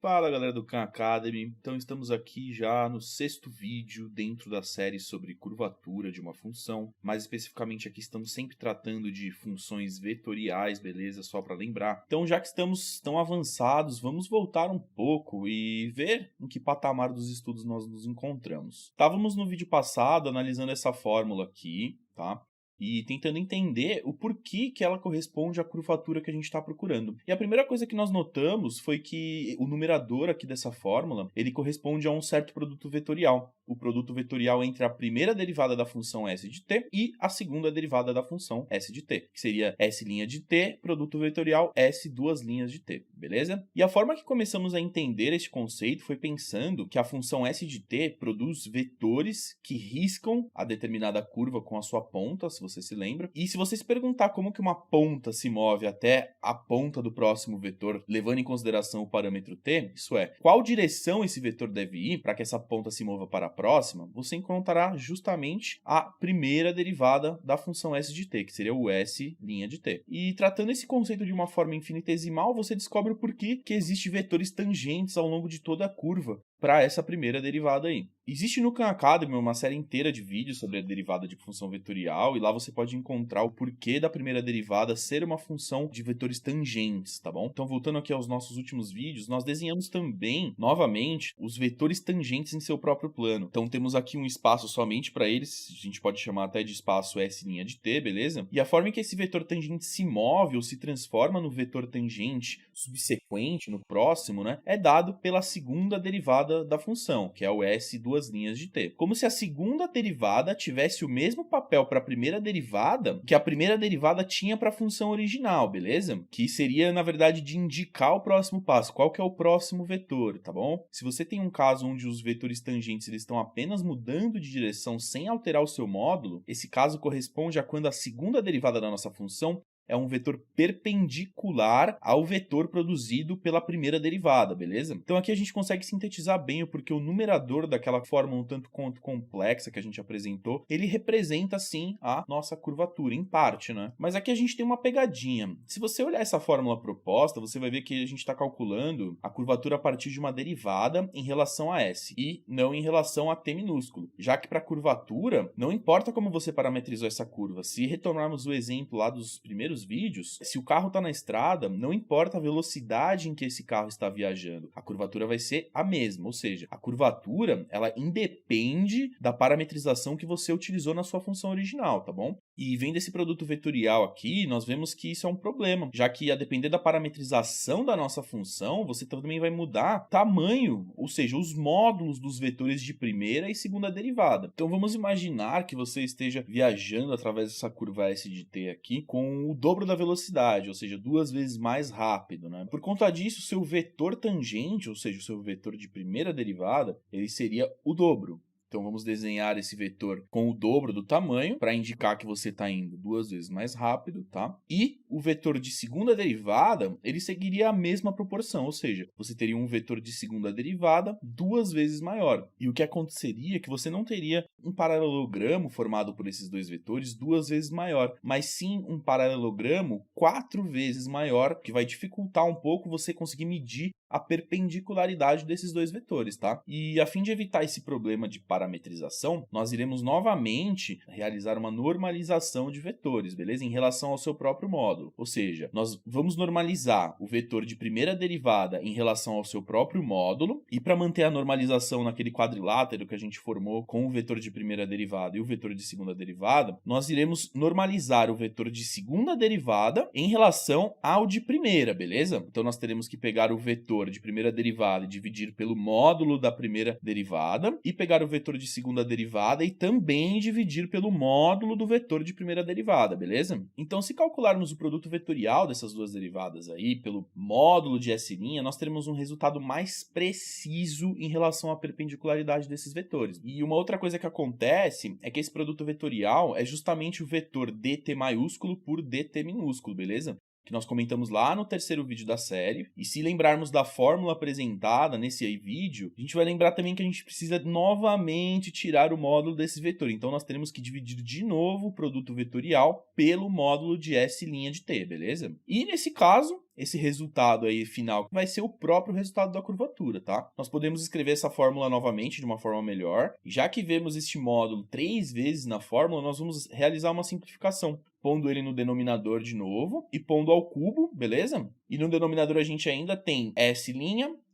Fala galera do Khan Academy, então estamos aqui já no 6º vídeo dentro da série sobre curvatura de uma função. Mais especificamente aqui estamos sempre tratando de funções vetoriais, beleza? Só para lembrar. Então já que estamos tão avançados, vamos voltar um pouco e ver em que patamar dos estudos nós nos encontramos. Estávamos no vídeo passado analisando essa fórmula aqui, tá? E tentando entender o porquê que ela corresponde à curvatura que a gente está procurando. E a primeira coisa que nós notamos foi que o numerador aqui dessa fórmula, ele corresponde a um certo produto vetorial. O produto vetorial entre a primeira derivada da função s de t e a segunda derivada da função s de t, que seria s' de t, produto vetorial s duas linhas de t, beleza? E a forma que começamos a entender este conceito foi pensando que a função s de t produz vetores que riscam a determinada curva com a sua ponta, se você se lembra. E se você se perguntar como que uma ponta se move até a ponta do próximo vetor, levando em consideração o parâmetro t, isso é, qual direção esse vetor deve ir para que essa ponta se mova para a próxima, você encontrará justamente a primeira derivada da função s de t, que seria o s' de t. E tratando esse conceito de uma forma infinitesimal, você descobre o porquê que existem vetores tangentes ao longo de toda a curva para essa primeira derivada aí. Existe no Khan Academy uma série inteira de vídeos sobre a derivada de função vetorial, e lá você pode encontrar o porquê da primeira derivada ser uma função de vetores tangentes, tá bom? Então, voltando aqui aos nossos últimos vídeos, nós desenhamos também, novamente, os vetores tangentes em seu próprio plano. Então, temos aqui um espaço somente para eles, a gente pode chamar até de espaço s' de t, beleza? E a forma em que esse vetor tangente se move ou se transforma no vetor tangente subsequente, no próximo, né, é dado pela segunda derivada da função, que é o s duas linhas de t. Como se a segunda derivada tivesse o mesmo papel para a primeira derivada que a primeira derivada tinha para a função original, beleza? Que seria, na verdade, de indicar o próximo passo, qual que é o próximo vetor, tá bom? Se você tem um caso onde os vetores tangentes eles estão apenas mudando de direção sem alterar o seu módulo, esse caso corresponde a quando a segunda derivada da nossa função é um vetor perpendicular ao vetor produzido pela primeira derivada, beleza? Então aqui a gente consegue sintetizar bem o porquê o numerador daquela forma um tanto quanto complexa que a gente apresentou, ele representa sim a nossa curvatura, em parte, né? Mas aqui a gente tem uma pegadinha. Se você olhar essa fórmula proposta, você vai ver que a gente está calculando a curvatura a partir de uma derivada em relação a s, e não em relação a t minúsculo. Já que para curvatura, não importa como você parametrizou essa curva, se retornarmos o exemplo lá dos primeiros vídeos, se o carro está na estrada, não importa a velocidade em que esse carro está viajando, a curvatura vai ser a mesma, ou seja, a curvatura, ela independe da parametrização que você utilizou na sua função original, tá bom? E vendo esse produto vetorial aqui, nós vemos que isso é um problema, já que a depender da parametrização da nossa função, você também vai mudar tamanho, ou seja, os módulos dos vetores de primeira e segunda derivada. Então vamos imaginar que você esteja viajando através dessa curva s de t aqui com o dobro da velocidade, ou seja, 2 vezes mais rápido, né? Por conta disso, o seu vetor tangente, ou seja, o seu vetor de primeira derivada, ele seria o dobro. Então vamos desenhar esse vetor com o dobro do tamanho para indicar que você está indo 2 vezes mais rápido, tá? E o vetor de segunda derivada, ele seguiria a mesma proporção, ou seja, você teria um vetor de segunda derivada 2 vezes maior. E o que aconteceria é que você não teria um paralelogramo formado por esses dois vetores 2 vezes maior, mas sim um paralelogramo 4 vezes maior, que vai dificultar um pouco você conseguir medir a perpendicularidade desses dois vetores, tá? E a fim de evitar esse problema de parametrização, nós iremos novamente realizar uma normalização de vetores, beleza? Em relação ao seu próprio módulo. Ou seja, nós vamos normalizar o vetor de primeira derivada em relação ao seu próprio módulo, e para manter a normalização naquele quadrilátero que a gente formou com o vetor de primeira derivada e o vetor de segunda derivada, nós iremos normalizar o vetor de segunda derivada em relação ao de primeira, beleza? Então nós teremos que pegar o vetor de primeira derivada e dividir pelo módulo da primeira derivada, e pegar o vetor de segunda derivada e também dividir pelo módulo do vetor de primeira derivada, beleza? Então, se calcularmos o produto vetorial dessas duas derivadas aí pelo módulo de s', nós teremos um resultado mais preciso em relação à perpendicularidade desses vetores. E uma outra coisa que acontece é que esse produto vetorial é justamente o vetor dt maiúsculo por dt minúsculo, beleza? Que nós comentamos lá no terceiro vídeo da série. E se lembrarmos da fórmula apresentada nesse aí vídeo, a gente vai lembrar também que a gente precisa novamente tirar o módulo desse vetor. Então nós teremos que dividir de novo o produto vetorial pelo módulo de s' de t, beleza? E nesse caso, esse resultado aí final, que vai ser o próprio resultado da curvatura, tá? Nós podemos escrever essa fórmula novamente de uma forma melhor. Já que vemos este módulo 3 vezes na fórmula, nós vamos realizar uma simplificação, pondo ele no denominador de novo e pondo ao cubo, beleza? E no denominador a gente ainda tem S'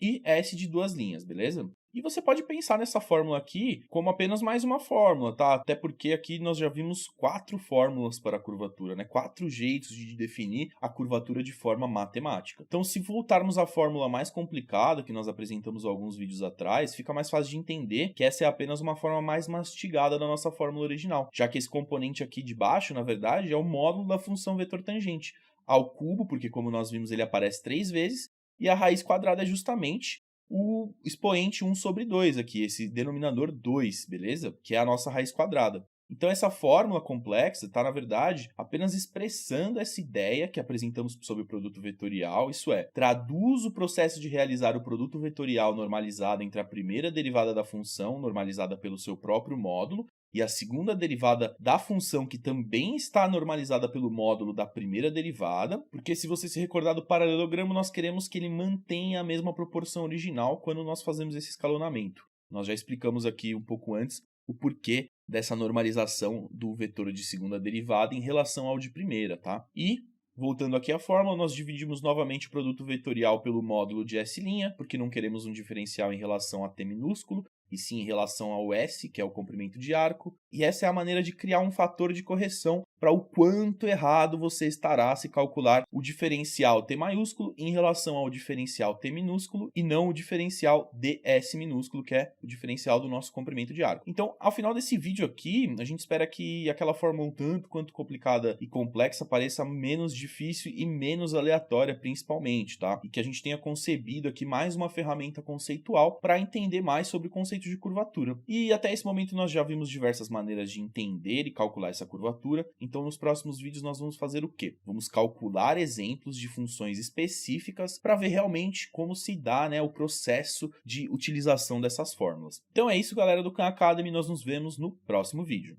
e S de 2 linhas, beleza? E você pode pensar nessa fórmula aqui como apenas mais uma fórmula, tá? Até porque aqui nós já vimos 4 fórmulas para a curvatura, né? 4 jeitos de definir a curvatura de forma matemática. Então, se voltarmos à fórmula mais complicada que nós apresentamos alguns vídeos atrás, fica mais fácil de entender que essa é apenas uma forma mais mastigada da nossa fórmula original, já que esse componente aqui de baixo, na verdade, é o módulo da função vetor tangente ao cubo, porque como nós vimos ele aparece 3 vezes, e a raiz quadrada é justamente o expoente 1 sobre 2 aqui, esse denominador 2, beleza? Que é a nossa raiz quadrada. Então essa fórmula complexa está, na verdade, apenas expressando essa ideia que apresentamos sobre o produto vetorial, isso é, traduz o processo de realizar o produto vetorial normalizado entre a primeira derivada da função, normalizada pelo seu próprio módulo, e a segunda derivada da função que também está normalizada pelo módulo da primeira derivada, porque se você se recordar do paralelogramo, nós queremos que ele mantenha a mesma proporção original quando nós fazemos esse escalonamento. Nós já explicamos aqui um pouco antes o porquê dessa normalização do vetor de segunda derivada em relação ao de primeira, tá? E voltando aqui à fórmula, nós dividimos novamente o produto vetorial pelo módulo de S', porque não queremos um diferencial em relação a t minúsculo, e sim em relação ao S, que é o comprimento de arco, e essa é a maneira de criar um fator de correção para o quanto errado você estará se calcular o diferencial T maiúsculo em relação ao diferencial T minúsculo e não o diferencial ds minúsculo, que é o diferencial do nosso comprimento de arco. Então, ao final desse vídeo aqui, a gente espera que aquela fórmula um tanto quanto complicada e complexa pareça menos difícil e menos aleatória, principalmente, tá? E que a gente tenha concebido aqui mais uma ferramenta conceitual para entender mais sobre o conceito de curvatura. E até esse momento nós já vimos diversas maneiras de entender e calcular essa curvatura. Então, nos próximos vídeos nós vamos fazer o quê? Vamos calcular exemplos de funções específicas para ver realmente como se dá, né, o processo de utilização dessas fórmulas. Então é isso, galera do Khan Academy. Nós nos vemos no próximo vídeo.